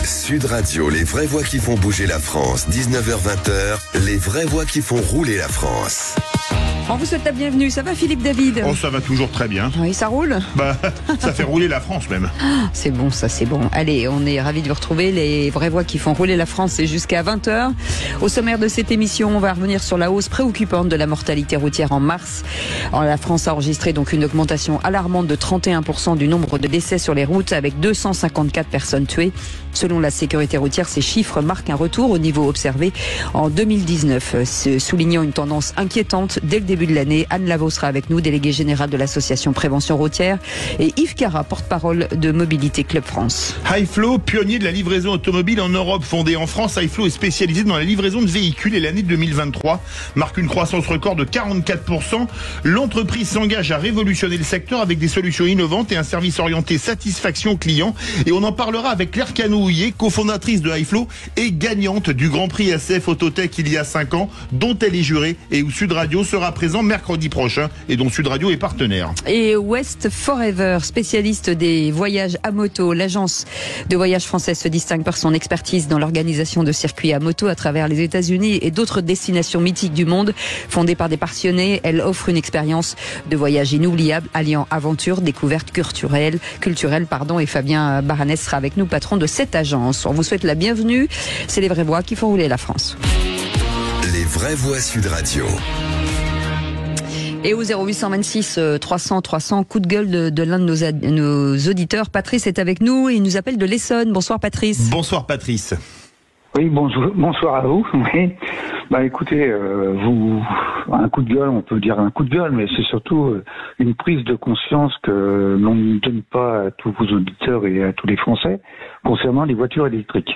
Sud Radio, les vraies voix qui font bouger la France. 19h-20h, les vraies voix qui font rouler la France. On vous souhaite la bienvenue. Ça va, Philippe David? Oh, ça va toujours très bien. Oui, ça roule? Bah, ça fait rouler la France même. C'est bon, ça, c'est bon. Allez, on est ravis de vous retrouver. Les vraies voix qui font rouler la France, c'est jusqu'à 20h. Au sommaire de cette émission, on va revenir sur la hausse préoccupante de la mortalité routière en mars. La France a enregistré donc une augmentation alarmante de 31% du nombre de décès sur les routes, avec 254 personnes tuées. Selon la sécurité routière, ces chiffres marquent un retour au niveau observé en 2019, soulignant une tendance inquiétante dès le début de l'année. Anne Lavaux sera avec nous, déléguée générale de l'association Prévention Routière, et Yves Cara, porte-parole de Mobilité Club France. Hi-Flow, pionnier de la livraison automobile en Europe, fondé en France, Hi-Flow est spécialisé dans la livraison de véhicules et l'année 2023 marque une croissance record de 44%. L'entreprise s'engage à révolutionner le secteur avec des solutions innovantes et un service orienté satisfaction client. Et on en parlera avec Claire Canouillet, cofondatrice de Hi-Flow et gagnante du Grand Prix SF Autotech il y a 5 ans, dont elle est jurée et où Sud Radio sera présent mercredi prochain et dont Sud Radio est partenaire. Et West Forever, spécialiste des voyages à moto, l'agence de voyage française se distingue par son expertise dans l'organisation de circuits à moto à travers les États-Unis et d'autres destinations mythiques du monde. Fondée par des passionnés, elle offre une expérience de voyage inoubliable, alliant aventure, découverte culturelle, et Fabien Baranès sera avec nous, patron de cette agence. On vous souhaite la bienvenue. C'est les vraies voix qui font rouler la France. Les vraies voix Sud Radio. Et au 0826 300 300, coup de gueule de l'un de nos auditeurs. Patrice est avec nous et il nous appelle de l'Essonne. Bonsoir Patrice. Bonsoir Patrice. Oui, bonsoir à vous. Oui. Bah écoutez, un coup de gueule, on peut dire un coup de gueule, mais c'est surtout une prise de conscience que l'on ne donne pas à tous vos auditeurs et à tous les Français concernant les voitures électriques.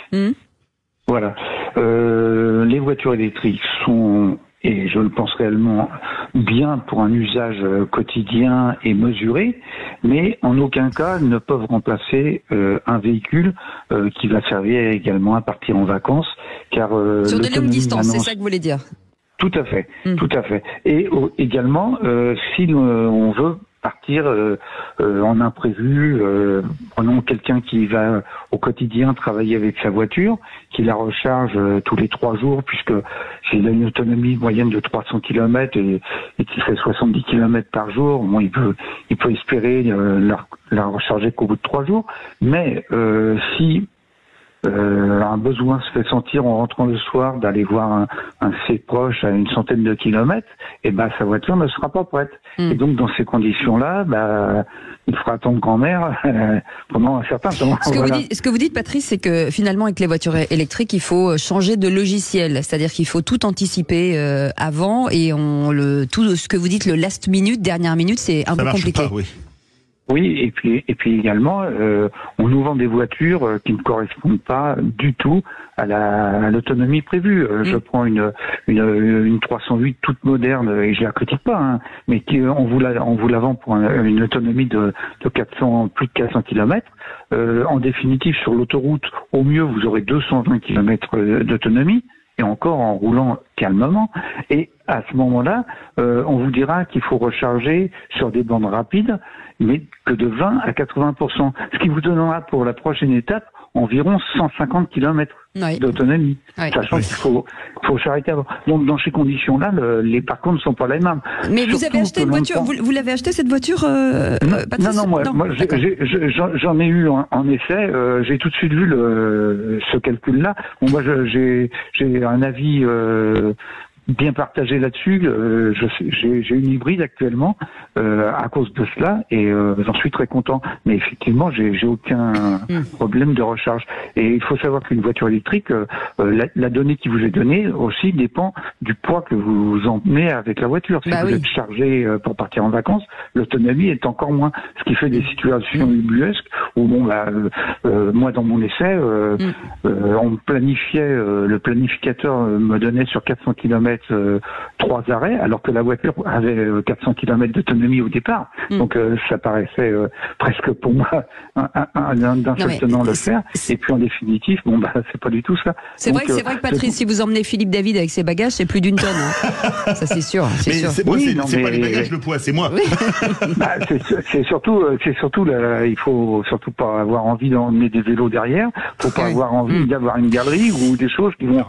Voilà. Les voitures électriques sont, et je le pense réellement, bien pour un usage quotidien et mesuré, mais en aucun cas ne peuvent remplacer un véhicule qui va servir également à partir en vacances, car sur de longues distances, c'est ça que vous voulez dire? Tout à fait, tout à fait. Et également, si on veut partir en imprévu, prenons quelqu'un qui va au quotidien travailler avec sa voiture, qui la recharge tous les 3 jours, puisque s'il a une autonomie moyenne de 300 km et qu'il fait 70 km par jour, bon, il peut espérer la recharger qu'au bout de 3 jours. Mais si un besoin se fait sentir en rentrant le soir d'aller voir un de ses proches à une centaine de kilomètres, et ben sa voiture ne sera pas prête. Et donc dans ces conditions-là, il faudra attendre grand-mère pendant un certain temps. Ce que vous dites, Patrice, c'est que finalement avec les voitures électriques, il faut changer de logiciel, c'est-à-dire qu'il faut tout anticiper avant, et tout ce que vous dites, le last minute, dernière minute, c'est un peu compliqué. Pas, oui. Oui, et puis également, on nous vend des voitures qui ne correspondent pas du tout à l'autonomie prévue. Je prends une 308 toute moderne, et je la critique pas, hein, mais on vous la vend pour une autonomie de plus de 400 km. En définitive, sur l'autoroute, au mieux, vous aurez 220 km d'autonomie, et encore en roulant calmement. Et à ce moment-là, on vous dira qu'il faut recharger sur des bandes rapides, mais que de 20 à 80%. Ce qui vous donnera pour la prochaine étape environ 150 km d'autonomie. Sachant qu'il faut s'arrêter avant. Donc dans ces conditions-là, les parcours ne sont pas les mêmes. Mais vous avez acheté une voiture, vous l'avez acheté cette voiture, Patrice? Non, moi j'en ai eu en essai, j'ai tout de suite vu ce calcul-là. Bon, moi j'ai un avis bien partagé là-dessus. J'ai une hybride actuellement à cause de cela, et j'en suis très content. Mais effectivement, j'ai aucun problème de recharge. Et il faut savoir qu'une voiture électrique, la donnée qui vous est donnée aussi dépend du poids que vous emmenez avec la voiture. Si vous êtes chargé pour partir en vacances, l'autonomie est encore moins. Ce qui fait des situations ubuesques où moi dans mon essai, on me planifiait, le planificateur me donnait sur 400 km mettre 3 arrêts, alors que la voiture avait 400 km d'autonomie au départ. Donc ça paraissait presque pour moi d'un seul tenant le faire. Et puis en définitive, c'est pas du tout ça. C'est vrai que Patrice, si vous emmenez Philippe David avec ses bagages, c'est plus d'une tonne. Hein. Ça c'est sûr. C'est pas les bagages le poids, c'est moi. Oui. C'est surtout il faut surtout pas avoir envie d'emmener des vélos derrière. Faut pas avoir envie d'avoir une galerie ou des choses qui vont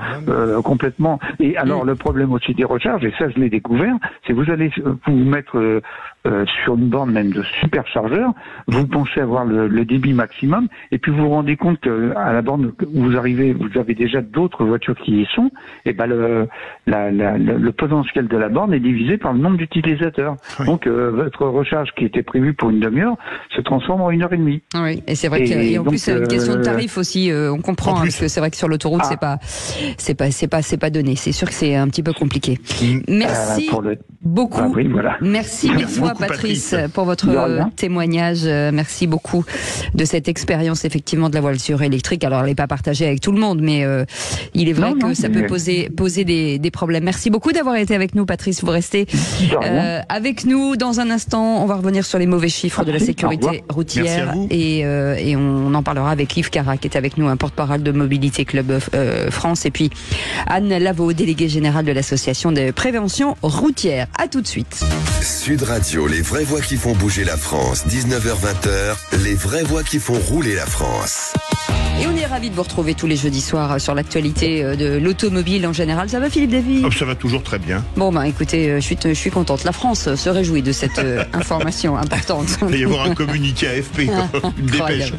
complètement. Et alors le problème aussi des recharges, et ça je l'ai découvert, c'est que vous allez vous mettre sur une borne même de superchargeur, vous pensez avoir le débit maximum, et puis vous vous rendez compte qu'à la borne où vous arrivez, vous avez déjà d'autres voitures qui y sont, et le potentiel de la borne est divisé par le nombre d'utilisateurs. Oui. Donc votre recharge qui était prévue pour une demi-heure se transforme en 1h30. Oui, et c'est vrai qu'en plus c'est une question de tarif aussi, on comprend, parce que c'est vrai que sur l'autoroute c'est pas donné. C'est sûr que c'est un petit peu compliqué. Merci beaucoup. Oui, voilà. Merci mille fois Patrice pour votre témoignage. Merci beaucoup de cette expérience effectivement de la voiture électrique. Alors elle n'est pas partagée avec tout le monde, mais il est vrai que ça peut poser des problèmes. Merci beaucoup d'avoir été avec nous, Patrice. Vous restez avec nous dans un instant. On va revenir sur les mauvais chiffres de la sécurité routière et on en parlera avec Yves Cara qui est avec nous, un porte-parole de Mobilité Club France, et puis Anne Lavaux, déléguée générale de l'association de prévention routière. À tout de suite. Sud Radio, les vraies voix qui font bouger la France. 19h-20h, les vraies voix qui font rouler la France. Et on est ravis de vous retrouver tous les jeudis soirs sur l'actualité de l'automobile en général. Ça va, Philippe Davy ? Ça va toujours très bien. Bon, écoutez, je suis contente. La France se réjouit de cette information importante. Il va y avoir un communiqué AFP, une dépêche.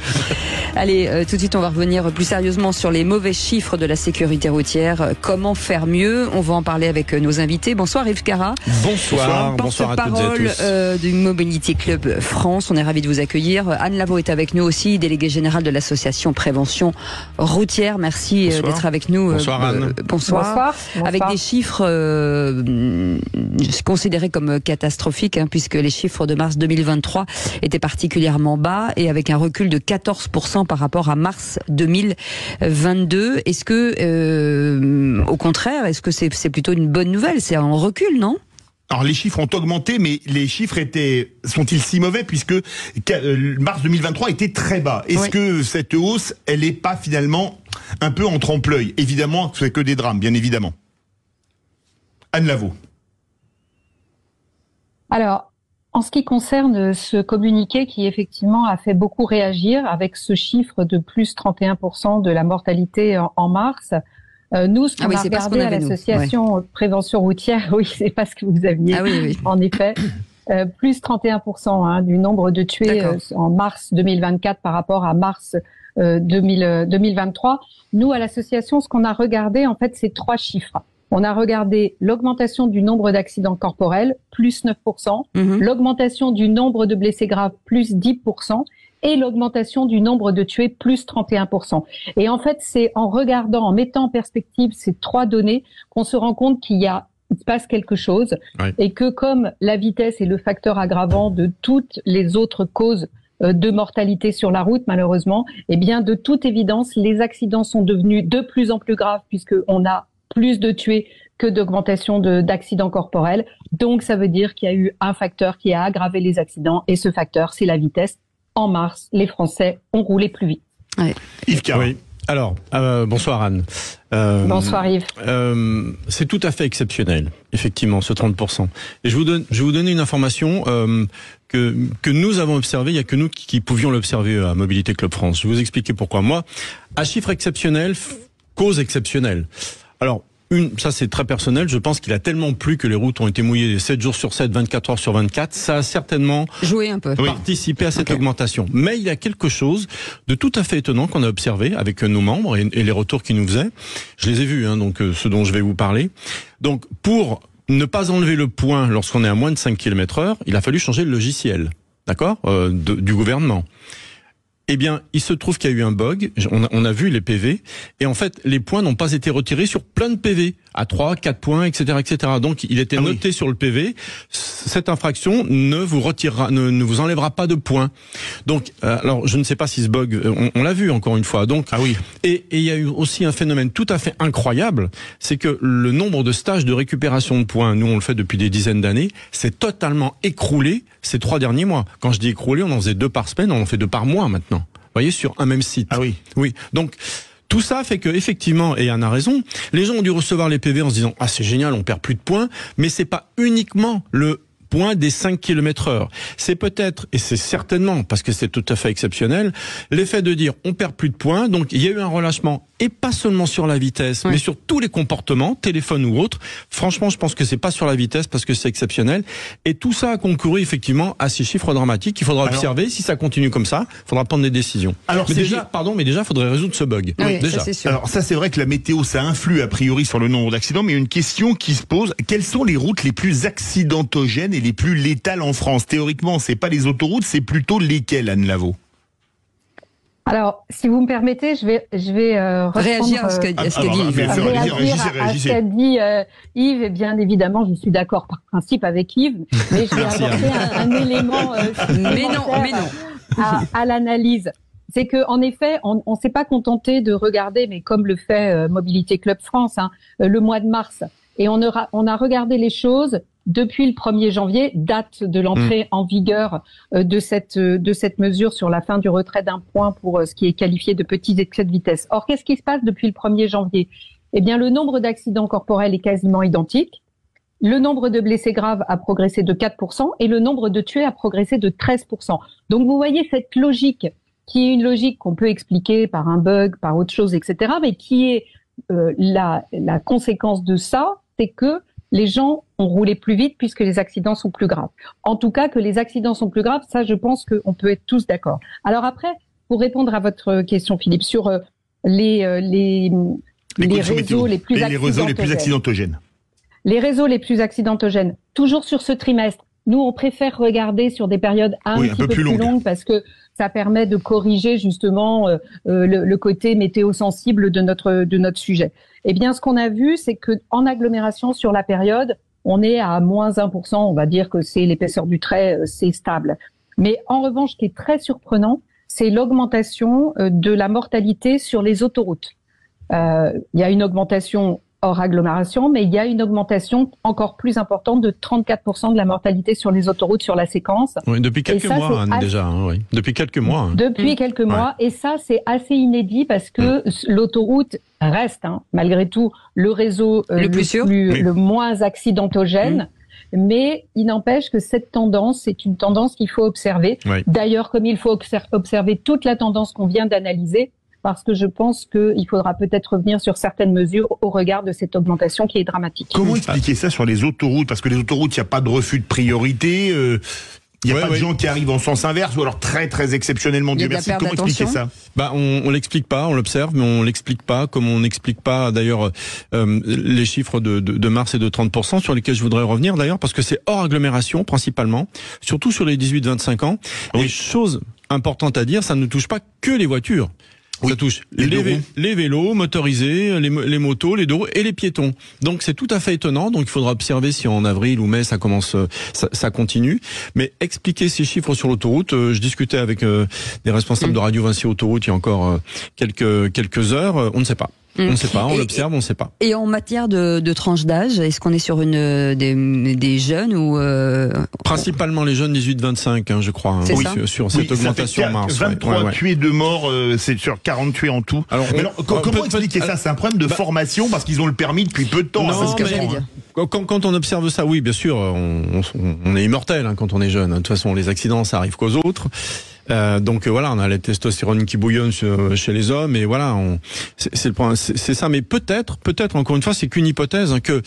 Allez, tout de suite, on va revenir plus sérieusement sur les mauvais chiffres de la sécurité routière. Comment faire mieux ? On va en parler avec nos invités. Bonsoir Yves Cara. Bonsoir à toutes et à tous. Du Mobility Club France. On est ravis de vous accueillir. Anne Lavaux est avec nous aussi, déléguée générale de l'association Prévention routière. Merci d'être avec nous. Bonsoir Anne. Bonsoir. Avec des chiffres considérés comme catastrophiques, puisque les chiffres de mars 2023 étaient particulièrement bas et avec un recul de 14% par rapport à mars 2022. Est-ce que, au contraire, est-ce que c'est plutôt une bonne nouvelle ? C'est en recul, non ? Alors les chiffres ont augmenté, mais les chiffres sont-ils si mauvais puisque mars 2023 était très bas. Est-ce que cette hausse, elle n'est pas finalement un peu en trompe-l'œil ? Évidemment, c'est que des drames, bien évidemment. Anne Lavaux. Alors, en ce qui concerne ce communiqué qui effectivement a fait beaucoup réagir avec ce chiffre de plus 31% de la mortalité en mars. Nous, ce qu'on a regardé à l'association Prévention routière, c'est pas ce que vous aviez, en effet, plus 31% du nombre de tués en mars 2024 par rapport à mars 2023. Nous, à l'association, ce qu'on a regardé, en fait, c'est 3 chiffres. On a regardé l'augmentation du nombre d'accidents corporels, plus 9%, l'augmentation du nombre de blessés graves, plus 10%, et l'augmentation du nombre de tués, plus 31%. Et en fait, c'est en regardant, en mettant en perspective ces 3 données qu'on se rend compte qu'il se passe quelque chose et que comme la vitesse est le facteur aggravant de toutes les autres causes de mortalité sur la route, malheureusement, eh bien, de toute évidence, les accidents sont devenus de plus en plus graves puisqu'on a plus de tués que d'augmentation d'accidents corporels. Donc, ça veut dire qu'il y a eu un facteur qui a aggravé les accidents et ce facteur, c'est la vitesse. En mars, les Français ont roulé plus vite. Yves Cara. Oui. Alors, bonsoir Anne. Bonsoir Yves. C'est tout à fait exceptionnel, effectivement, ce 30%. Et je vais vous donner une information que nous avons observée. Il n'y a que nous qui pouvions l'observer à Mobilité Club France. Je vais vous expliquer pourquoi. Moi, à chiffre exceptionnel, cause exceptionnelle. Alors, ça c'est très personnel, je pense qu'il a tellement plu que les routes ont été mouillées 7 jours sur 7, 24 heures sur 24, ça a certainement joué un peu, participé à cette augmentation. Mais il y a quelque chose de tout à fait étonnant qu'on a observé avec nos membres et les retours qu'ils nous faisaient. Je les ai vus, donc ce dont je vais vous parler. Donc pour ne pas enlever le point lorsqu'on est à moins de 5 km/h, il a fallu changer le logiciel, d'accord, du gouvernement. Eh bien, il se trouve qu'il y a eu un bug. On a vu les PV. Et en fait, les points n'ont pas été retirés sur plein de PV. À 3, 4 points, etc., etc. Donc, il était noté sur le PV. Cette infraction ne vous retirera, ne vous enlèvera pas de points. Donc, alors, je ne sais pas si ce bug, on l'a vu encore une fois. Donc, et il y a eu aussi un phénomène tout à fait incroyable. C'est que le nombre de stages de récupération de points, nous, on le fait depuis des dizaines d'années, s'est totalement écroulé ces 3 derniers mois. Quand je dis écroulé, on en faisait 2 par semaine, on en fait 2 par mois maintenant. Vous voyez, sur un même site. Ah oui. Oui. Donc, tout ça fait que, effectivement, et Anne a raison, les gens ont dû recevoir les PV en se disant « Ah, c'est génial, on perd plus de points », mais c'est pas uniquement le point des 5 km/h. C'est peut-être, et c'est certainement, parce que c'est tout à fait exceptionnel, l'effet de dire on perd plus de points, donc il y a eu un relâchement, et pas seulement sur la vitesse, mais sur tous les comportements, téléphone ou autre. Franchement, je pense que c'est pas sur la vitesse, parce que c'est exceptionnel, et tout ça a concouru effectivement à ces chiffres dramatiques. Il faudra observer, si ça continue comme ça, il faudra prendre des décisions. Alors, mais déjà, il faudrait résoudre ce bug. Oui, déjà. Ça, c'est sûr. Alors ça, c'est vrai que la météo, ça influe a priori sur le nombre d'accidents, mais il y a une question qui se pose, quelles sont les routes les plus accidentogènes et les plus létales en France? Théoriquement, c'est pas les autoroutes, c'est plutôt lesquelles, Anne Lavaux? Alors, si vous me permettez, je vais réagir à ce qu'a dit Yves. Et bien évidemment, je suis d'accord par principe avec Yves, mais je vais apporter un élément à l'analyse. C'est que, en effet, on s'est pas contenté de regarder, mais comme le fait Mobilité Club France, le mois de mars, et on a regardé les choses depuis le 1er janvier, date de l'entrée en vigueur de cette mesure sur la fin du retrait d'un point pour ce qui est qualifié de petits excès de vitesse. Or, qu'est-ce qui se passe depuis le 1er janvier? Eh bien, le nombre d'accidents corporels est quasiment identique. Le nombre de blessés graves a progressé de 4% et le nombre de tués a progressé de 13%. Donc, vous voyez cette logique qui est une logique qu'on peut expliquer par un bug, par autre chose, etc., mais qui est la conséquence de ça, c'est que les gens ont roulé plus vite puisque les accidents sont plus graves. En tout cas, que les accidents sont plus graves, ça, je pense qu'on peut être tous d'accord. Alors après, pour répondre à votre question, Philippe, sur les réseaux les plus accidentogènes. Les réseaux les plus accidentogènes, toujours sur ce trimestre. Nous, on préfère regarder sur des périodes un petit peu plus longues parce que ça permet de corriger justement le côté météo-sensible de notre sujet. Eh bien, ce qu'on a vu, c'est que en agglomération sur la période, on est à moins 1%. On va dire que c'est l'épaisseur du trait, c'est stable. Mais en revanche, ce qui est très surprenant, c'est l'augmentation de la mortalité sur les autoroutes. Il y a une augmentation hors agglomération, mais il y a une augmentation encore plus importante de 34% de la mortalité sur les autoroutes sur la séquence. Oui, depuis quelques mois, Anne, déjà. Oui. Depuis quelques mois. Depuis quelques mois. Et ça, c'est assez inédit parce que l'autoroute reste, malgré tout, le réseau le moins accidentogène. Mais il n'empêche que cette tendance, c'est une tendance qu'il faut observer. D'ailleurs, comme il faut observer toute la tendance qu'on vient d'analyser, parce que je pense qu'il faudra peut-être revenir sur certaines mesures au regard de cette augmentation qui est dramatique. Comment expliquer ça sur les autoroutes? Parce que les autoroutes, il n'y a pas de refus de priorité, il n'y a pas de gens qui arrivent en sens inverse, ou alors très très exceptionnellement, Dieu merci. Comment expliquer ça? On l'explique pas, on l'observe, mais on l'explique pas, comme on n'explique pas d'ailleurs les chiffres de mars et de 30%, sur lesquels je voudrais revenir d'ailleurs, parce que c'est hors agglomération principalement, surtout sur les 18-25 ans. Et chose importante à dire, ça ne touche pas que les voitures. Ça touche les vélos motorisés, les motos, les deux roues et les piétons. Donc c'est tout à fait étonnant. Donc il faudra observer si en avril ou mai ça commence, ça continue. Mais expliquer ces chiffres sur l'autoroute, je discutais avec des responsables de Radio Vinci Autoroute il y a encore quelques heures. On ne sait pas. On ne sait pas, on l'observe, on ne sait pas. Et en matière de tranche d'âge, est-ce qu'on est sur des jeunes ou principalement les jeunes 18-25, je crois. Oui, sur cette augmentation en mars. 23 tués de morts, c'est sur 40 tués en tout. Alors, comment expliquer ça? C'est un problème de formation parce qu'ils ont le permis depuis peu de temps. Non, c'est ce que j'allais dire. Quand on observe ça, oui, bien sûr, on est immortel quand on est jeune. De toute façon, les accidents, ça arrive qu'aux autres. Donc voilà, on a la testostérone qui bouillonne chez les hommes, et voilà, c'est le point, c'est ça. Mais peut-être encore une fois, c'est qu'une hypothèse, que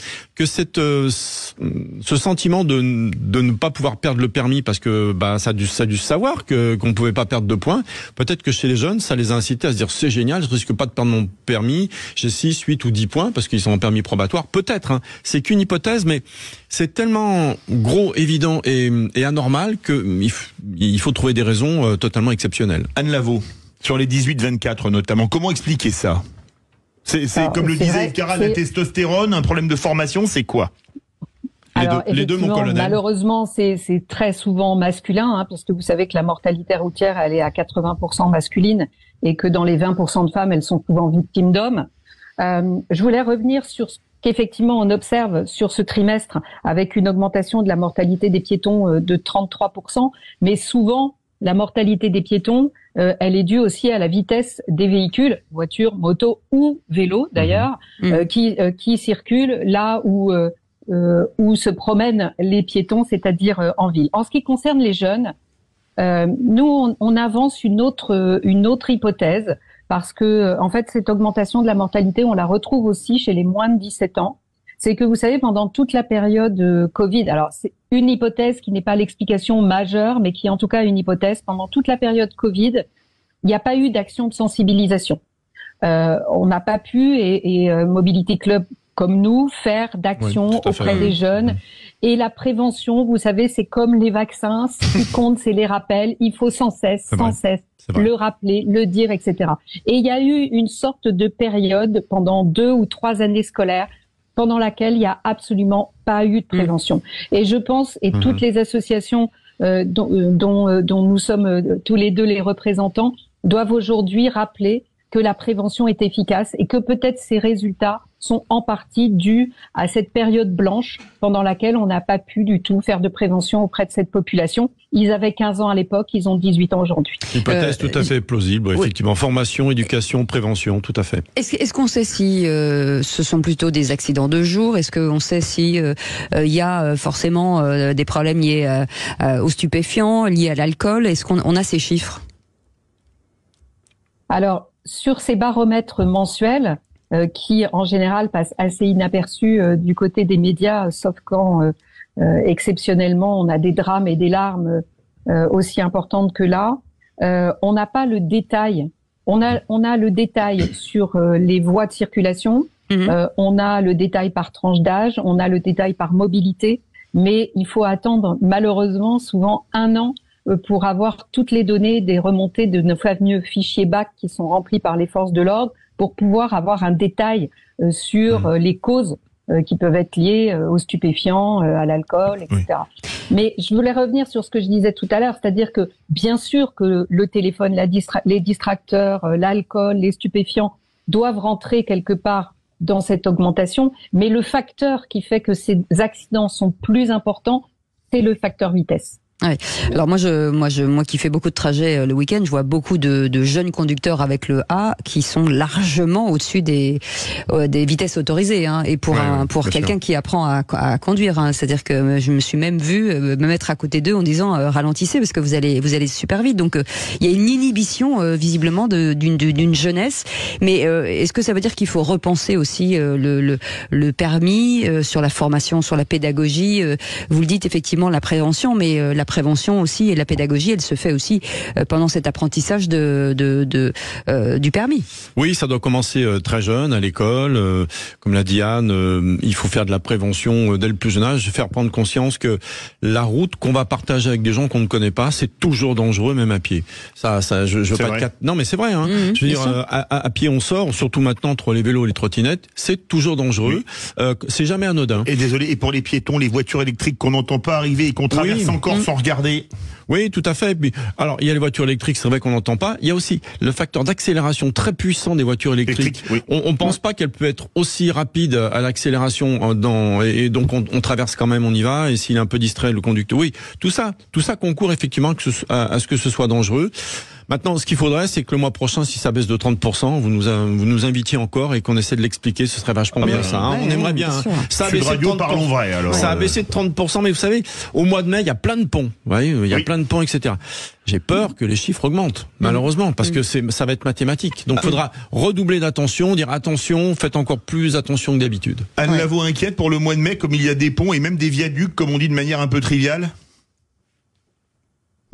ce sentiment de ne pas pouvoir perdre le permis parce que ça a dû se savoir qu'on ne pouvait pas perdre de points. Peut-être que chez les jeunes, ça les a incités à se dire c'est génial, je risque pas de perdre mon permis, j'ai 6, 8 ou 10 points parce qu'ils sont en permis probatoire. Peut-être, c'est qu'une hypothèse, mais c'est tellement gros, évident et anormal que il faut trouver des raisons totalement exceptionnel. Anne Lavaux, sur les 18-24 notamment, comment expliquer ça? C'est comme le disait Yves Caral, la testostérone, un problème de formation, c'est quoi? Les deux, mon colonel. Malheureusement, c'est très souvent masculin, hein, parce que vous savez que la mortalité routière, elle est à 80% masculine, et que dans les 20% de femmes, elles sont souvent victimes d'hommes. Je voulais revenir sur ce qu'effectivement on observe sur ce trimestre, avec une augmentation de la mortalité des piétons de 33%, mais souvent, la mortalité des piétons, elle est due aussi à la vitesse des véhicules, voitures, motos ou vélos d'ailleurs, qui circulent là où se promènent les piétons, c'est-à-dire en ville. En ce qui concerne les jeunes, nous on avance une autre hypothèse, parce que en fait cette augmentation de la mortalité, on la retrouve aussi chez les moins de 17 ans. C'est que vous savez, pendant toute la période Covid, alors c'est une hypothèse qui n'est pas l'explication majeure, mais qui est en tout cas une hypothèse, pendant toute la période Covid, il n'y a pas eu d'action de sensibilisation. On n'a pas pu, et Mobility Club comme nous, faire d'action auprès des jeunes. Et la prévention, vous savez, c'est comme les vaccins, ce qui compte, c'est les rappels. Il faut sans cesse le rappeler, le dire, etc. Et il y a eu une sorte de période pendant 2 ou 3 années scolaires pendant laquelle il n'y a absolument pas eu de prévention. Et je pense, et toutes les associations dont nous sommes tous les deux les représentants, doivent aujourd'hui rappeler que la prévention est efficace et que peut-être ces résultats sont en partie dus à cette période blanche pendant laquelle on n'a pas pu du tout faire de prévention auprès de cette population. Ils avaient 15 ans à l'époque, ils ont 18 ans aujourd'hui. Hypothèse tout à fait plausible, effectivement. Formation, éducation, prévention, tout à fait. Est-ce qu'on sait si ce sont plutôt des accidents de jour? Est-ce qu'on sait si y a forcément des problèmes liés aux stupéfiants, liés à l'alcool? Est-ce qu'on a ces chiffres? Alors, sur ces baromètres mensuels, qui en général passent assez inaperçus du côté des médias, sauf quand exceptionnellement on a des drames et des larmes aussi importantes que là, on n'a pas le détail. On a le détail sur les voies de circulation, on a le détail par tranche d'âge, on a le détail par mobilité, mais il faut attendre malheureusement souvent 1 an pour avoir toutes les données des remontées de nos fameux fichiers BAC qui sont remplis par les forces de l'ordre, pour pouvoir avoir un détail sur les causes qui peuvent être liées aux stupéfiants, à l'alcool, etc. Mais je voulais revenir sur ce que je disais tout à l'heure, c'est-à-dire que bien sûr que le téléphone, les distracteurs, l'alcool, les stupéfiants doivent rentrer quelque part dans cette augmentation, mais le facteur qui fait que ces accidents sont plus importants, c'est le facteur vitesse. Ouais. Alors moi qui fais beaucoup de trajets le week-end, je vois beaucoup de jeunes conducteurs avec le A qui sont largement au-dessus des vitesses autorisées, hein. Et pour quelqu'un qui apprend à conduire, hein. C'est-à-dire que je me suis même vu me mettre à côté d'eux en disant ralentissez parce que vous allez super vite. Donc il y a une inhibition visiblement d'une jeunesse. Mais est-ce que ça veut dire qu'il faut repenser aussi le permis sur la formation, sur la pédagogie? Vous le dites effectivement, la prévention, mais la prévention aussi et la pédagogie, elle se fait aussi pendant cet apprentissage du permis. Oui, ça doit commencer très jeune, à l'école. Comme l'a dit Anne, il faut faire de la prévention dès le plus jeune âge, faire prendre conscience que la route qu'on va partager avec des gens qu'on ne connaît pas, c'est toujours dangereux, même à pied. Je veux pas être non, mais c'est vrai. Hein. Je veux dire, à pied, on sort, surtout maintenant entre les vélos et les trottinettes, c'est toujours dangereux. C'est jamais anodin. Et désolé, et pour les piétons, les voitures électriques qu'on n'entend pas arriver et qu'on traverse encore sans regarder. Oui, tout à fait. Alors, il y a les voitures électriques, c'est vrai qu'on n'entend pas. Il y a aussi le facteur d'accélération très puissant des voitures électriques. On pense pas qu'elle peut être aussi rapide à l'accélération et donc on traverse quand même, on y va. Et s'il est un peu distrait, le conducteur. Oui, tout ça concourt effectivement à ce que ce soit dangereux. Maintenant, ce qu'il faudrait, c'est que le mois prochain, si ça baisse de 30%, vous nous invitiez encore et qu'on essaie de l'expliquer, ce serait vachement bien ça. Hein. On aimerait bien. Hein. Ça a baissé de 30%. Parlons vrai, alors. Ça a baissé de 30%, mais vous savez, au mois de mai, il y a plein de ponts. Vous voyez, il y a plein de ponts, etc. J'ai peur que les chiffres augmentent, malheureusement, parce que ça va être mathématique. Donc, il faudra redoubler d'attention, dire attention, faites encore plus attention que d'habitude. Anne Lavaux inquiète pour le mois de mai, comme il y a des ponts et même des viaducs, comme on dit de manière un peu triviale.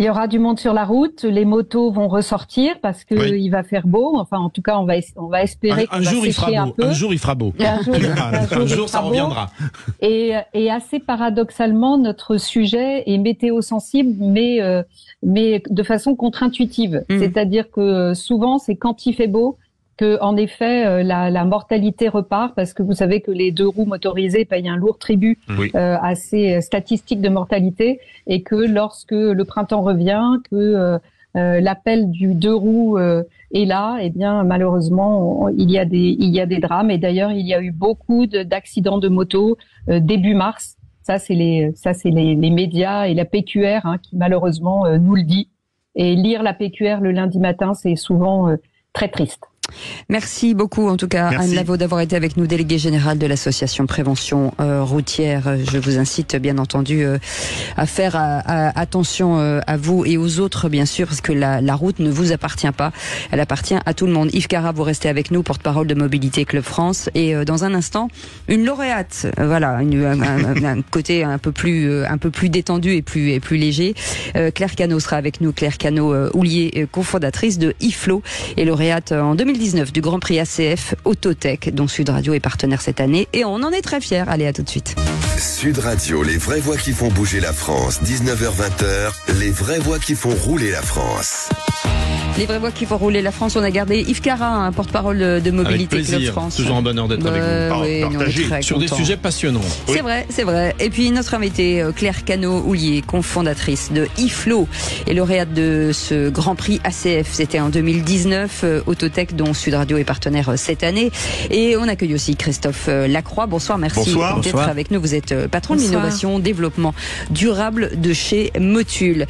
Il y aura du monde sur la route, les motos vont ressortir parce que il va faire beau. Enfin, en tout cas, on va espérer un jour il fera beau. Un jour il fera beau. Un jour ça reviendra. Et assez paradoxalement, notre sujet est météo sensible, mais de façon contre-intuitive. C'est-à-dire que souvent, c'est quand il fait beau que, en effet, la mortalité repart, parce que vous savez que les 2 roues motorisées payent un lourd tribut à ces statistiques de mortalité, et que lorsque le printemps revient, que l'appel du 2 roues est là, eh bien malheureusement il y a des drames. Et d'ailleurs, il y a eu beaucoup d'accidents de moto début mars. Ça c'est les médias et la PQR qui malheureusement nous le dit. Et lire la PQR le lundi matin, c'est souvent très triste. Merci beaucoup, en tout cas, Anne Lavaux, d'avoir été avec nous, déléguée générale de l'association Prévention routière. Je vous incite, bien entendu, à faire attention à vous et aux autres, bien sûr, parce que la route ne vous appartient pas. Elle appartient à tout le monde. Yves Cara, vous restez avec nous, porte-parole de Mobilité Club France. Et dans un instant, une lauréate. Voilà, un côté un peu plus détendu et plus léger. Claire Cano sera avec nous. Claire Cano-Houlier, cofondatrice de iFlow et lauréate en 2019 du Grand Prix ACF Autotech, dont Sud Radio est partenaire cette année, et on en est très fiers. Allez, à tout de suite. Sud Radio, les vraies voix qui font bouger la France, 19h-20h, les vraies voix qui font rouler la France. Les vraies voix qui font rouler la France, on a gardé Yves Cara, porte-parole de Mobilité Club France. Toujours un bonheur d'être avec vous. Oui, sur des sujets passionnants. C'est vrai, c'est vrai. Et puis notre invitée, Claire Cano-Houlier, cofondatrice de iFlow et lauréate de ce Grand Prix ACF. C'était en 2019, Autotech, dont Sud Radio est partenaire cette année. Et on accueille aussi Christophe Lacroix. Bonsoir, merci d'être avec nous. Vous êtes patron de l'innovation, développement durable de chez Motul.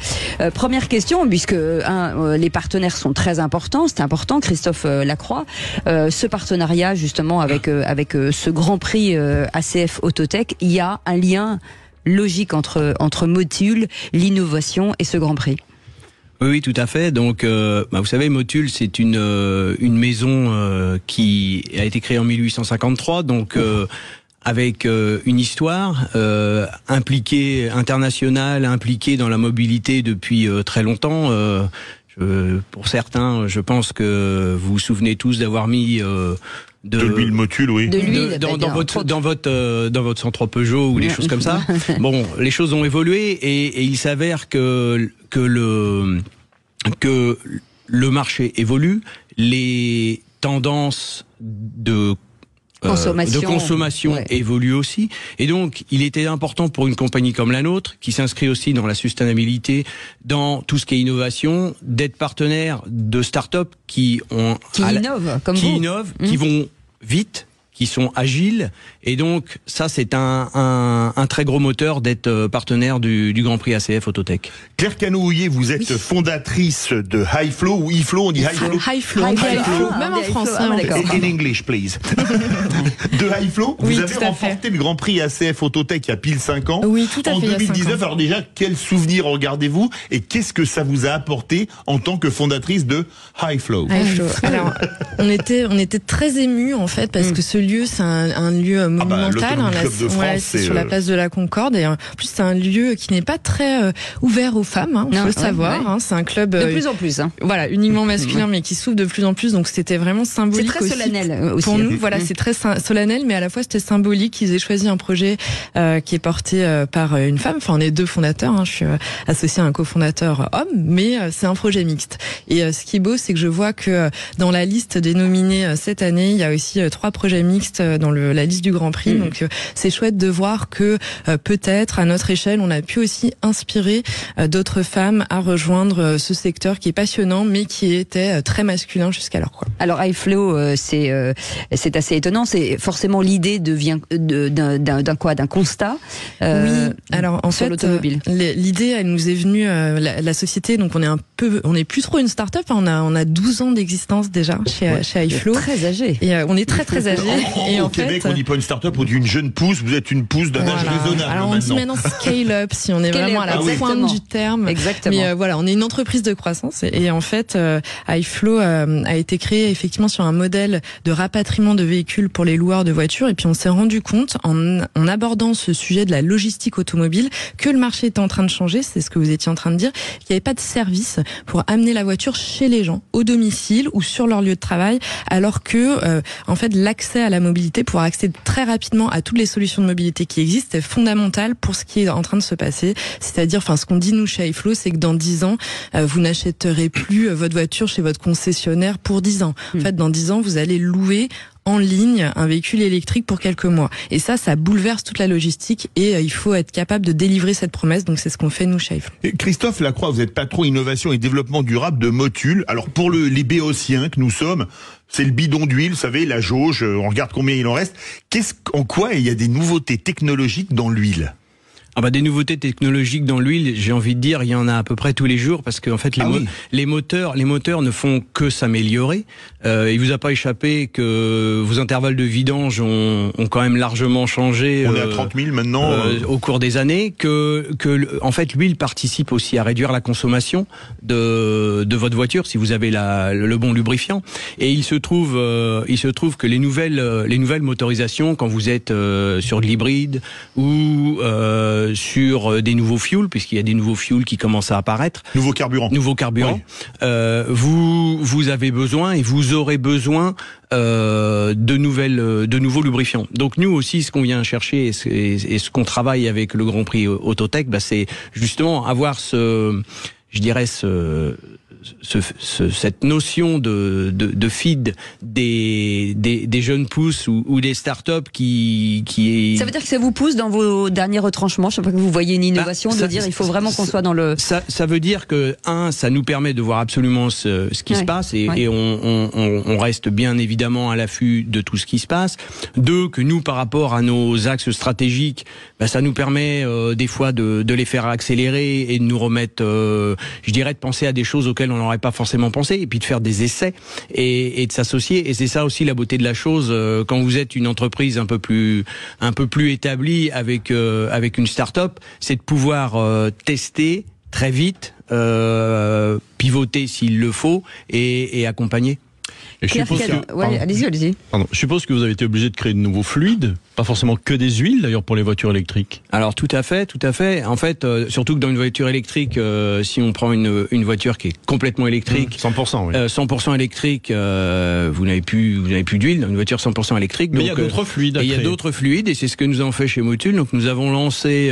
Première question, puisque les partenaires sont très importants. C'est important, Christophe Lacroix. Ce partenariat, justement, avec ce Grand Prix ACF Autotech, il y a un lien logique entre Motul, l'innovation et ce Grand Prix. Oui, tout à fait. Donc, vous savez, Motul, c'est une maison qui a été créée en 1853. Donc, avec une histoire impliquée, internationale, impliquée dans la mobilité depuis très longtemps. Pour certains, je pense que vous vous souvenez tous d'avoir mis de l'huile Motul, oui. De l'huile, dans votre centre Peugeot ou des choses comme ça. Bon, les choses ont évolué et il s'avère que le marché évolue, les tendances de consommation évolue aussi. Et donc, il était important pour une compagnie comme la nôtre, qui s'inscrit aussi dans la sustainabilité, dans tout ce qui est innovation, d'être partenaire de start-up qui innovent, qui vont vite, qui sont agiles. Et donc, ça, c'est un très gros moteur d'être partenaire du Grand Prix ACF Autotech. Claire Cano-Houlier, vous êtes fondatrice de iFlow, ou iFlow, on dit iFlow? iFlow, même en français. In English, please. De iFlow, vous avez remporté le Grand Prix ACF Autotech il y a pile 5 ans. Oui, tout à fait. En 2019, alors déjà, quel souvenir regardez-vous et qu'est-ce que ça vous a apporté en tant que fondatrice de iFlow? Alors, on était très émus, en fait, parce que ce lieu, c'est un lieu monumental. C'est sur la place de la Concorde. Et en plus, c'est un lieu qui n'est pas très ouvert aux femmes, il faut le savoir. C'est un club de plus en plus. Voilà, uniquement masculin, mais qui s'ouvre de plus en plus. Donc, c'était vraiment symbolique. C'est très solennel aussi. Pour nous, voilà, c'est très solennel, mais à la fois, c'était symbolique. Ils aient choisi un projet qui est porté par une femme. Enfin, on est 2 fondateurs. Je suis associée à un cofondateur homme, mais c'est un projet mixte. Et ce qui est beau, c'est que je vois que dans la liste des nominés cette année, il y a aussi 3 projets mixtes dans la liste du Grand Prix. Donc c'est chouette de voir que peut-être à notre échelle, on a pu aussi inspirer d'autres femmes à rejoindre ce secteur qui est passionnant, mais qui était très masculin jusqu'alors. Alors iFlow, c'est assez étonnant. C'est forcément l'idée vient d'un constat. Oui. Alors en sur fait, l'automobile. L'idée, elle nous est venue la société. Donc on est plus trop une start-up. On a 12 ans d'existence déjà chez iFlow. Très âgé. Et on est très âgé. Et au en Québec, fait, on dit pas une start-up, on dit une jeune pousse. Vous êtes une pousse d'un âge raisonnable. Alors on dit maintenant scale-up si on est vraiment à la pointe du terme. Exactement. Mais voilà, on est une entreprise de croissance et en fait, iFlow a été créé effectivement sur un modèle de rapatriement de véhicules pour les loueurs de voitures. Et puis on s'est rendu compte en abordant ce sujet de la logistique automobile que le marché était en train de changer. C'est ce que vous étiez en train de dire, qu'il n'y avait pas de service pour amener la voiture chez les gens, au domicile ou sur leur lieu de travail, alors que en fait l'accès à la mobilité, pouvoir accéder très rapidement à toutes les solutions de mobilité qui existent, est fondamental pour ce qui est en train de se passer. C'est-à-dire, ce qu'on dit nous chez iFlow, c'est que dans 10 ans, vous n'achèterez plus votre voiture chez votre concessionnaire pour 10 ans. En fait, dans 10 ans, vous allez louer en ligne un véhicule électrique pour quelques mois. Et ça bouleverse toute la logistique et il faut être capable de délivrer cette promesse. Donc c'est ce qu'on fait nous chez iFlow. Christophe Lacroix, vous êtes patron innovation et développement durable de Motul. Alors pour les béotiens que nous sommes, c'est le bidon d'huile, vous savez, la jauge, on regarde combien il en reste. En quoi il y a des nouveautés technologiques dans l'huile ? Des nouveautés technologiques dans l'huile, j'ai envie de dire, il y en a à peu près tous les jours parce qu'en fait les moteurs ne font que s'améliorer. Il vous a pas échappé que vos intervalles de vidange ont quand même largement changé. On est à 30 000 maintenant. Au cours des années, en fait l'huile participe aussi à réduire la consommation de votre voiture si vous avez le bon lubrifiant. Et il se trouve que les nouvelles motorisations, quand vous êtes sur de l'hybride ou sur des nouveaux fuels, puisqu'il y a des nouveaux fuels qui commencent à apparaître. Nouveaux carburants. Oui. Vous avez besoin et vous aurez besoin de nouveaux lubrifiants. Donc nous aussi, ce qu'on vient chercher et ce qu'on travaille avec le Grand Prix Autotech, c'est justement avoir cette notion de feed des jeunes pousses ou des startups qui Ça veut dire que ça vous pousse dans vos derniers retranchements. Je sais pas que vous voyez une innovation de dire il faut vraiment qu'on soit dans le. Ça veut dire que ça nous permet de voir absolument ce qui se passe et on reste bien évidemment à l'affût de tout ce qui se passe. 2, que nous par rapport à nos axes stratégiques, ça nous permet des fois de les faire accélérer et de nous remettre, de penser à des choses auxquelles on n'aurait pas forcément pensé, et puis de faire des essais et de s'associer. Et c'est ça aussi la beauté de la chose quand vous êtes une entreprise un peu plus établie avec une start-up, c'est de pouvoir tester très vite, pivoter s'il le faut et accompagner. Et je suppose allez-y. Pardon, je suppose que vous avez été obligé de créer de nouveaux fluides, pas forcément que des huiles d'ailleurs pour les voitures électriques. Alors tout à fait. En fait, surtout que dans une voiture électrique, si on prend une voiture qui est complètement électrique, 100%, oui. 100% électrique, vous n'avez plus d'huile dans une voiture 100% électrique. Mais il y a d'autres fluides. Il y a d'autres fluides et c'est ce que nous avons fait chez Motul. Donc nous avons lancé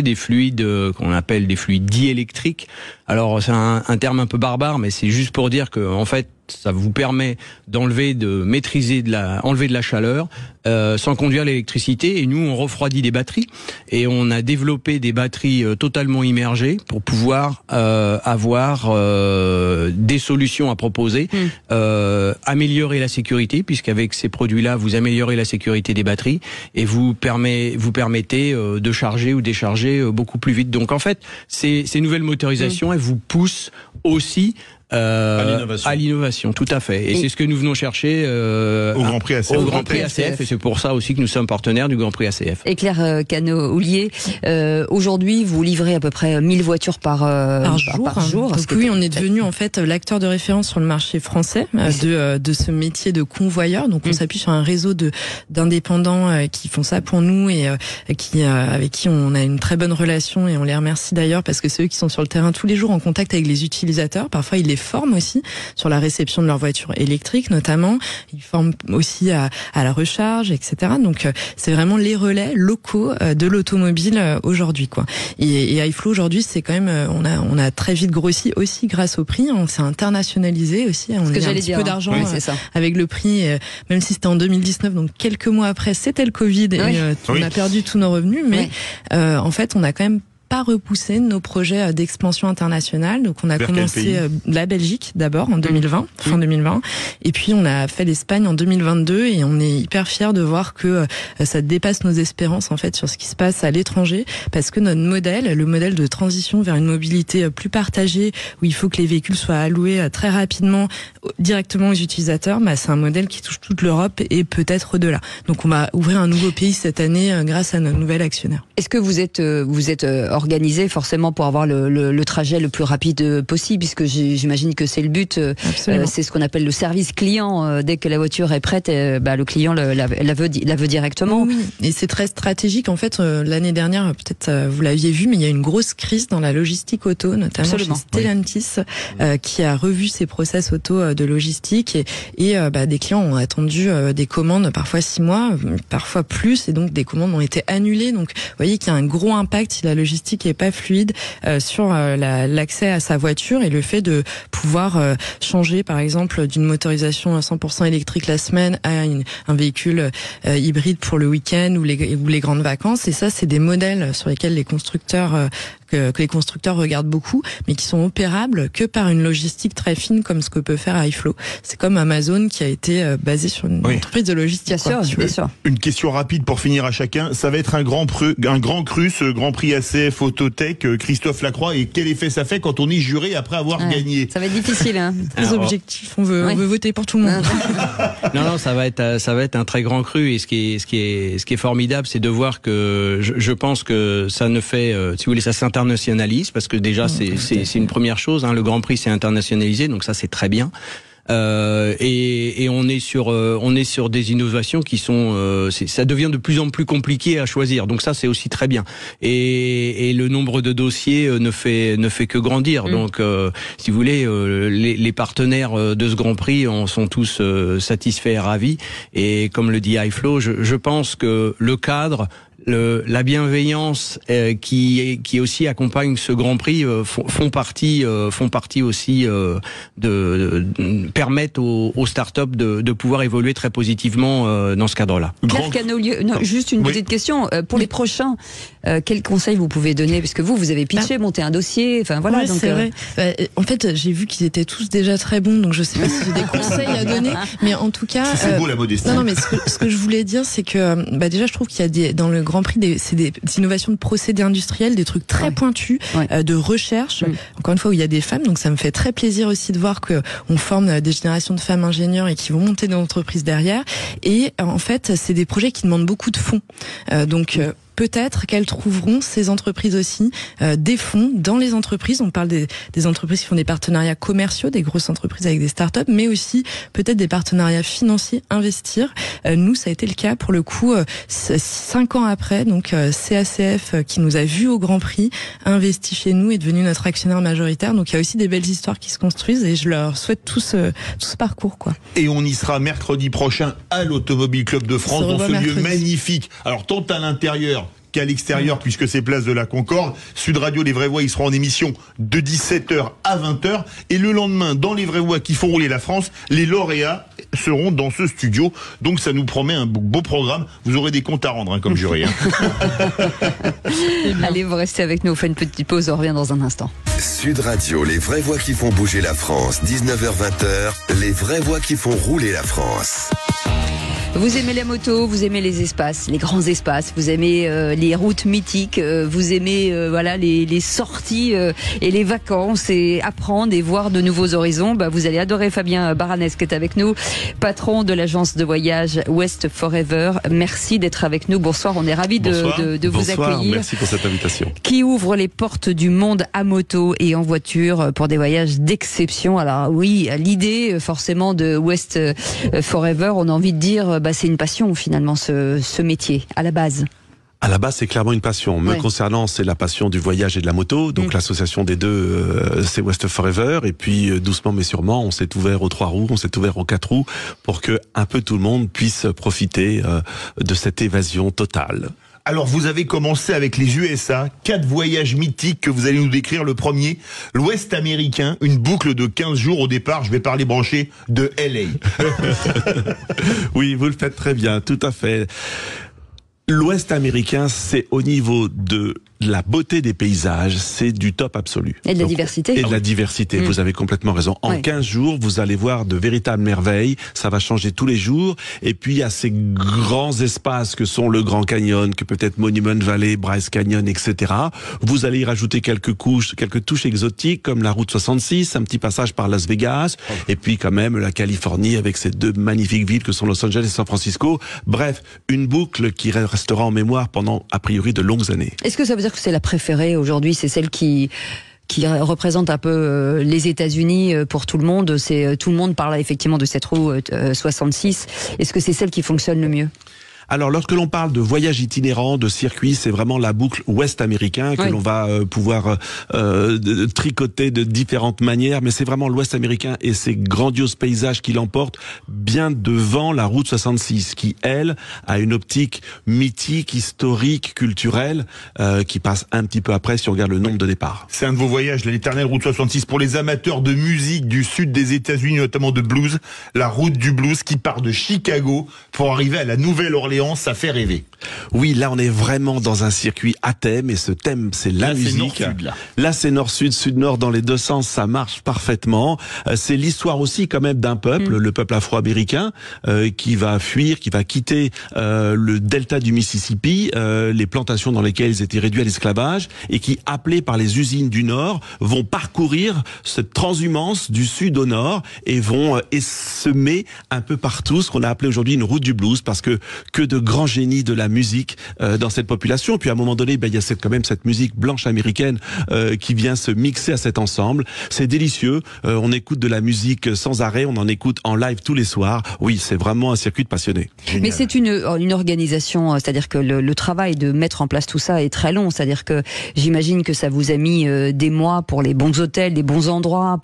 des fluides qu'on appelle des fluides diélectriques. Alors c'est un terme un peu barbare, mais c'est juste pour dire que en fait ça vous permet enlever de la chaleur sans conduire l'électricité. Et nous, on refroidit des batteries et on a développé des batteries totalement immergées pour pouvoir avoir des solutions à proposer, améliorer la sécurité, puisqu'avec ces produits-là, vous améliorez la sécurité des batteries et vous permettez de charger ou décharger beaucoup plus vite. Donc en fait, ces nouvelles motorisations, elles vous poussent aussi à l'innovation, tout à fait. Et c'est ce que nous venons chercher au Grand Prix ACF. Et c'est pour ça aussi que nous sommes partenaires du Grand Prix ACF. Et Claire Cano-Houlier, aujourd'hui, vous livrez à peu près 1000 voitures par jour. Donc oui, on est devenu en fait l'acteur de référence sur le marché français de ce métier de convoyeur. Donc on s'appuie sur un réseau d'indépendants qui font ça pour nous et avec qui on a une très bonne relation et on les remercie d'ailleurs parce que c'est eux qui sont sur le terrain tous les jours en contact avec les utilisateurs. Parfois, ils les forment aussi sur la réception de leur voiture électrique notamment. Ils forment aussi à la recharge, etc. Donc c'est vraiment les relais locaux de l'automobile aujourd'hui, quoi. Et iFlow aujourd'hui, c'est quand même on a très vite grossi aussi grâce au prix. On s'est internationalisé aussi. On a un petit peu d'argent avec le prix, même si c'était en 2019, donc quelques mois après, c'était le Covid et on a perdu tous nos revenus. Mais en fait, on a quand même pas repoussé nos projets d'expansion internationale. Donc on a commencé la Belgique d'abord en 2020, fin 2020, et puis on a fait l'Espagne en 2022 et on est hyper fiers de voir que ça dépasse nos espérances en fait sur ce qui se passe à l'étranger, parce que notre modèle, le modèle de transition vers une mobilité plus partagée, où il faut que les véhicules soient alloués très rapidement directement aux utilisateurs, c'est un modèle qui touche toute l'Europe et peut-être au-delà. Donc on va ouvrir un nouveau pays cette année grâce à notre nouvel actionnaire. Est-ce que vous êtes organisé forcément pour avoir le trajet le plus rapide possible, puisque j'imagine que c'est le but. C'est ce qu'on appelle le service client. Dès que la voiture est prête, le client la veut directement. Oui, et c'est très stratégique. En fait, l'année dernière, peut-être vous l'aviez vu, mais il y a une grosse crise dans la logistique auto, notamment chez Stellantis, qui a revu ses process auto de logistique et des clients ont attendu des commandes parfois 6 mois, parfois plus, et donc des commandes ont été annulées. Donc, vous voyez qu'il y a un gros impact si la logistique est pas fluide sur l'accès à sa voiture et le fait de pouvoir changer, par exemple, d'une motorisation à 100% électrique la semaine à un véhicule hybride pour le week-end ou les grandes vacances. Et ça, c'est des modèles sur lesquels les constructeurs que les constructeurs regardent beaucoup, mais qui sont opérables que par une logistique très fine comme ce que peut faire iFlow. C'est comme Amazon qui a été basé sur une entreprise de logistique. Bien sûr. Une question rapide pour finir à chacun. Ça va être un grand cru, ce Grand Prix ACF Autotech, Christophe Lacroix, et quel effet ça fait quand on est juré après avoir gagné? Ça va être difficile, hein. Très objectif. On veut voter pour tout le monde. Non, ça va être un très grand cru, et ce qui est formidable, c'est de voir que je pense que ça ne fait, si vous voulez, ça s'internationalise, parce que déjà c'est une première chose, hein. Le Grand Prix s'est internationalisé, donc ça c'est très bien. Et on est sur des innovations qui sont ça devient de plus en plus compliqué à choisir, donc ça c'est aussi très bien, et le nombre de dossiers ne fait que grandir. Donc si vous voulez, les partenaires de ce Grand Prix en sont tous satisfaits et ravis, et comme le dit iFlow, je pense que le cadre, la bienveillance qui aussi accompagne ce Grand Prix font partie aussi de permettre aux startups de pouvoir évoluer très positivement dans ce cadre-là. Claire Canolieu, juste une petite question pour les prochains. Quels conseils vous pouvez donner, parce que vous avez pitché, monté un dossier, enfin voilà. Oui, donc c'est vrai. En fait, j'ai vu qu'ils étaient tous déjà très bons, donc je sais pas si j'ai des conseils à donner, mais en tout cas. C'est beau la modestie. Non, mais ce que je voulais dire, c'est que déjà, je trouve qu'il y a dans le Grand Prix c'est des innovations de procédés industriels, des trucs très pointus, de recherche. Encore une fois, où il y a des femmes, donc ça me fait très plaisir aussi de voir que on forme des générations de femmes ingénieurs et qui vont monter dans l'entreprise derrière. Et en fait, c'est des projets qui demandent beaucoup de fonds. Peut-être qu'elles trouveront, ces entreprises aussi, des fonds dans les entreprises. On parle des entreprises qui font des partenariats commerciaux, des grosses entreprises avec des startups, mais aussi peut-être des partenariats financiers, investir. Nous, ça a été le cas pour le coup, 5 ans après. Donc CACF, qui nous a vus au Grand Prix, a investi chez nous, est devenu notre actionnaire majoritaire. Donc il y a aussi des belles histoires qui se construisent, et je leur souhaite tout ce parcours, quoi. Et on y sera mercredi prochain à l'Automobile Club de France, dans ce lieu magnifique. Alors tant à l'intérieur qu'à l'extérieur, puisque c'est place de la Concorde. Sud Radio, Les Vraies Voix, ils seront en émission de 17h à 20h. Et le lendemain, dans Les Vraies Voix qui font rouler la France, les lauréats seront dans ce studio. Donc ça nous promet un beau programme. Vous aurez des comptes à rendre, comme jury. Allez, vous restez avec nous. On fait une petite pause, on revient dans un instant. Sud Radio, Les Vraies Voix qui font bouger la France. 19h-20h, Les Vraies Voix qui font rouler la France. Vous aimez la moto, vous aimez les espaces, les grands espaces, vous aimez les routes mythiques, vous aimez les sorties et les vacances, et apprendre et voir de nouveaux horizons. Vous allez adorer Fabien Baranès qui est avec nous, patron de l'agence de voyage West Forever. Merci d'être avec nous. Bonsoir, on est ravis de vous accueillir. Merci pour cette invitation. Qui ouvre les portes du monde à moto et en voiture pour des voyages d'exception. Alors oui, l'idée forcément de West Forever, on a envie de dire c'est une passion finalement ce métier à la base. À la base, c'est clairement une passion. Me concernant, c'est la passion du voyage et de la moto. Donc l'association des deux, c'est West Forever. Et puis doucement mais sûrement, on s'est ouvert aux 3 roues, on s'est ouvert aux 4 roues pour que un peu tout le monde puisse profiter de cette évasion totale. Alors vous avez commencé avec les USA, 4 voyages mythiques que vous allez nous décrire. Le premier, l'Ouest américain, une boucle de 15 jours au départ, je vais parler branché, de LA. Oui, vous le faites très bien, tout à fait. L'Ouest américain, c'est au niveau de la beauté des paysages, c'est du top absolu. Et de la diversité. Et de la diversité, vous avez complètement raison. En 15 jours, vous allez voir de véritables merveilles, ça va changer tous les jours. Et puis, il y a ces grands espaces que sont le Grand Canyon, que peut-être Monument Valley, Bryce Canyon, etc. Vous allez y rajouter quelques touches exotiques, comme la route 66, un petit passage par Las Vegas, et puis quand même la Californie avec ces deux magnifiques villes que sont Los Angeles et San Francisco. Bref, une boucle qui restera en mémoire pendant, a priori, de longues années. Est-ce que ça veut dire que c'est la préférée aujourd'hui? C'est celle qui représente un peu les États-Unis pour tout le monde. Tout le monde parle effectivement de cette route 66. Est-ce que c'est celle qui fonctionne le mieux? Alors, lorsque l'on parle de voyage itinérant, de circuit, c'est vraiment la boucle ouest américain que l'on va pouvoir tricoter de différentes manières, mais c'est vraiment l'ouest américain et ses grandioses paysages qui l'emportent bien devant la route 66, qui, elle, a une optique mythique, historique, culturelle, qui passe un petit peu après si on regarde le nombre de départs. C'est un de vos voyages, l'éternelle route 66, pour les amateurs de musique du sud des États-Unis, notamment de blues, la route du blues qui part de Chicago pour arriver à la Nouvelle-Orléans. Ça fait rêver. Oui, là on est vraiment dans un circuit à thème et ce thème c'est la musique. Là c'est nord-sud, sud-nord dans les deux sens, ça marche parfaitement. C'est l'histoire aussi quand même d'un peuple, le peuple afro-américain qui va fuir, qui va quitter le delta du Mississippi, les plantations dans lesquelles ils étaient réduits à l'esclavage et qui, appelés par les usines du nord, vont parcourir cette transhumance du sud au nord et vont essaimer un peu partout ce qu'on a appelé aujourd'hui une route du blues, parce que de grands génies de la musique dans cette population. Puis à un moment donné, il y a quand même cette musique blanche américaine qui vient se mixer à cet ensemble. C'est délicieux. On écoute de la musique sans arrêt. On en écoute en live tous les soirs. Oui, c'est vraiment un circuit de passionnés. Génial. Mais c'est une organisation, c'est-à-dire que le travail de mettre en place tout ça est très long. C'est-à-dire que j'imagine que ça vous a mis des mois pour les bons hôtels, des bons endroits.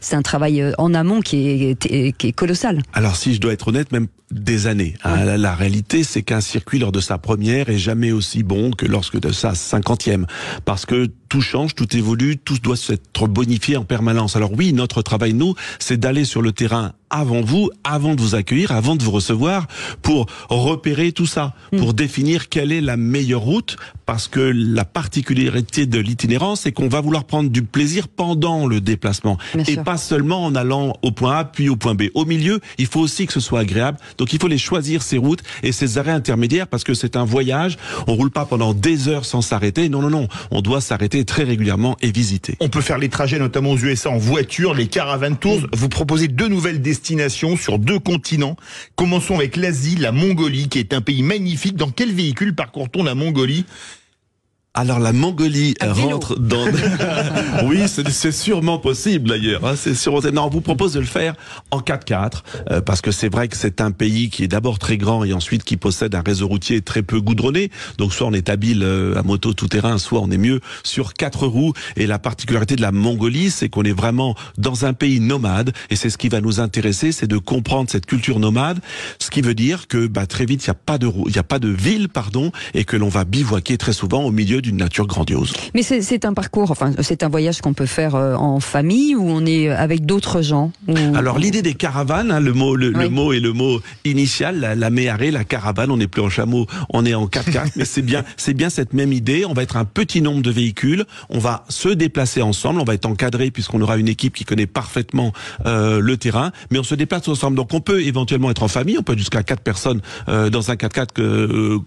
C'est un travail en amont qui est colossal. Alors si je dois être honnête, même des années. La réalité, c'est qu'un circuit lors de sa première est jamais aussi bon que lorsque de sa 50e. Parce que tout change, tout évolue, tout doit s'être bonifié en permanence. Alors oui, notre travail, nous, c'est d'aller sur le terrain avant de vous accueillir, avant de vous recevoir, pour repérer tout ça, pour définir quelle est la meilleure route, parce que la particularité de l'itinérance, c'est qu'on va vouloir prendre du plaisir pendant le déplacement, et pas seulement en allant au point A puis au point B. Au milieu, il faut aussi que ce soit agréable, donc il faut les choisir, ces routes et ces arrêts intermédiaires, parce que c'est un voyage, on roule pas pendant des heures sans s'arrêter, non, on doit s'arrêter très régulièrement et visiter. On peut faire les trajets notamment aux USA en voiture, les Caravan Tours. Vous proposez 2 nouvelles destinations sur 2 continents. Commençons avec l'Asie, la Mongolie, qui est un pays magnifique. Dans quel véhicule parcourt-on la Mongolie ? Alors la Mongolie rentre dans... Oui, c'est sûrement possible d'ailleurs. Non, on vous propose de le faire en 4x4 parce que c'est vrai que c'est un pays qui est d'abord très grand et ensuite qui possède un réseau routier très peu goudronné. Donc soit on est habile à moto tout-terrain, soit on est mieux sur 4 roues. Et la particularité de la Mongolie, c'est qu'on est vraiment dans un pays nomade et c'est ce qui va nous intéresser, c'est de comprendre cette culture nomade. Ce qui veut dire que très vite, il n'y a pas de ville, et que l'on va bivouaquer très souvent au milieu d'une nature grandiose. Mais c'est un parcours, c'est un voyage qu'on peut faire en famille ou on est avec d'autres gens Alors l'idée des caravanes, le mot est le mot initial, la méharée, la caravane, on n'est plus en chameau, on est en 4x4, mais c'est bien cette même idée. On va être un petit nombre de véhicules, on va se déplacer ensemble, on va être encadré puisqu'on aura une équipe qui connaît parfaitement le terrain, mais on se déplace ensemble. Donc on peut éventuellement être en famille, on peut être jusqu'à 4 personnes dans un 4x4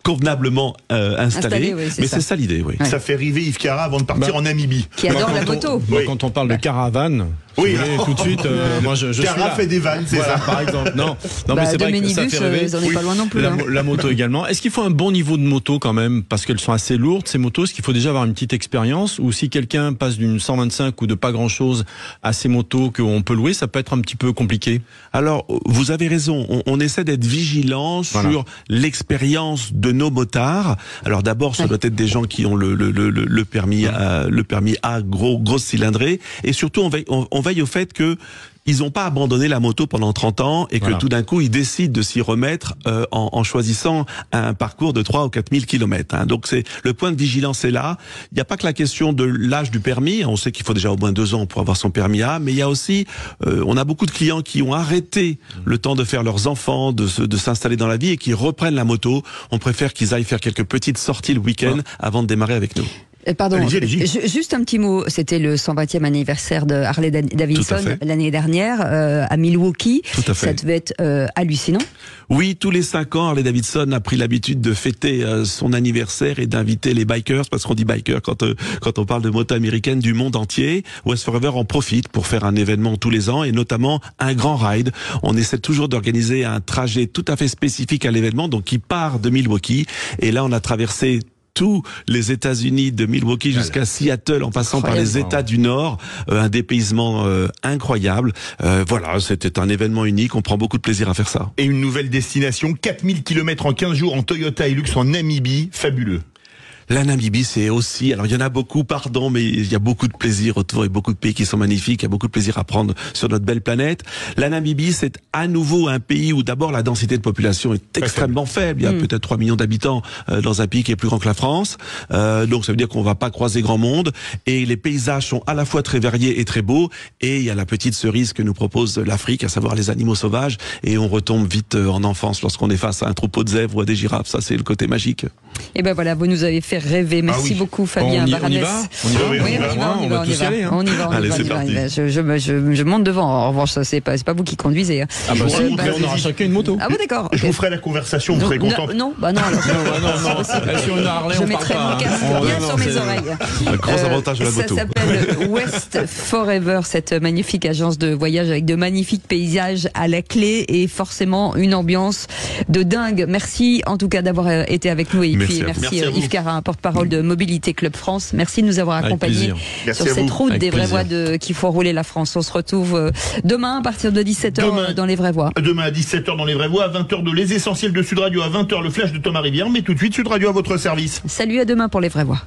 convenablement installé, mais c'est ça l'idée. Oui. Ça fait rêver Yves Cara avant de partir en Namibie. Qui adore la moto. Quand on parle de caravane, tout de suite, moi je suis Cara là. fait des vannes, c'est ça par exemple. Non, mais c'est vrai que ça fait rêver. Ils en est pas loin non plus. La moto également. Est-ce qu'il faut un bon niveau de moto quand même, parce qu'elles sont assez lourdes ces motos? Est-ce qu'il faut déjà avoir une petite expérience, ou si quelqu'un passe d'une 125 ou de pas grand chose à ces motos qu'on peut louer, ça peut être un petit peu compliqué? Alors vous avez raison, on essaie d'être vigilant sur l'expérience de nos motards. Alors d'abord, ça doit être des gens qui ont le permis A, grosse cylindrée, et surtout on veille au fait que ils n'ont pas abandonné la moto pendant 30 ans et que tout d'un coup, ils décident de s'y remettre en choisissant un parcours de 3 ou 4 000 kilomètres. Hein. Donc, le point de vigilance est là. Il n'y a pas que la question de l'âge du permis. On sait qu'il faut déjà au moins 2 ans pour avoir son permis A, mais il y a aussi, on a beaucoup de clients qui ont arrêté le temps de faire leurs enfants, de s'installer dans la vie et qui reprennent la moto. On préfère qu'ils aillent faire quelques petites sorties le week-end avant de démarrer avec nous. Pardon, juste un petit mot. C'était le 120e anniversaire de Harley Davidson l'année dernière à Milwaukee. Tout à fait. Ça devait être hallucinant. Oui, tous les 5 ans, Harley Davidson a pris l'habitude de fêter son anniversaire et d'inviter les bikers, parce qu'on dit bikers quand on parle de moto américaine du monde entier. West Forever en profite pour faire un événement tous les ans et notamment un grand ride. On essaie toujours d'organiser un trajet tout à fait spécifique à l'événement, donc qui part de Milwaukee. Et là, on a traversé tous les États-Unis de Milwaukee jusqu'à Seattle en passant par les États du Nord, un dépaysement incroyable. Voilà, c'était un événement unique, on prend beaucoup de plaisir à faire ça. Et une nouvelle destination, 4000 km en 15 jours en Toyota Hilux en Namibie, fabuleux. La Namibie, c'est aussi, alors il y en a beaucoup, pardon, mais il y a beaucoup de plaisir autour et beaucoup de pays qui sont magnifiques, il y a beaucoup de plaisir à prendre sur notre belle planète. La Namibie, c'est à nouveau un pays où d'abord la densité de population est extrêmement faible. Il y a peut-être 3 millions d'habitants dans un pays qui est plus grand que la France. Donc ça veut dire qu'on va pas croiser grand monde. Et les paysages sont à la fois très variés et très beaux. Et il y a la petite cerise que nous propose l'Afrique, à savoir les animaux sauvages. Et on retombe vite en enfance lorsqu'on est face à un troupeau de zèbres ou à des girafes. Ça, c'est le côté magique. Et ben voilà, vous nous avez fait rêver. Merci beaucoup, Fabien Baranès. On va tous y aller. On y va. Allez, c'est parti. Je monte devant. En revanche, ça c'est pas vous qui conduisez. Ah bah si, on aura chacun une moto. Ah bon, d'accord. Je vous ferai la conversation, vous serez content. Non, bah non. Sur une Harley, je mettrai mon casque bien sur mes oreilles. Un gros avantage de la moto. Ça s'appelle West Forever, cette magnifique agence de voyage avec de magnifiques paysages à la clé et forcément une ambiance de dingue. Merci en tout cas d'avoir été avec nous et puis merci Yves Carin, porte-parole de Mobilité Club France. Merci de nous avoir accompagnés sur cette route des vraies voies qui font rouler la France. On se retrouve demain à partir de 17h dans les vraies voies. Demain à 17h dans les vraies voies, à 20h de Les Essentiels de Sud Radio, à 20h le flash de Thomas Rivière, mais tout de suite Sud Radio à votre service. Salut, à demain pour les vraies voies.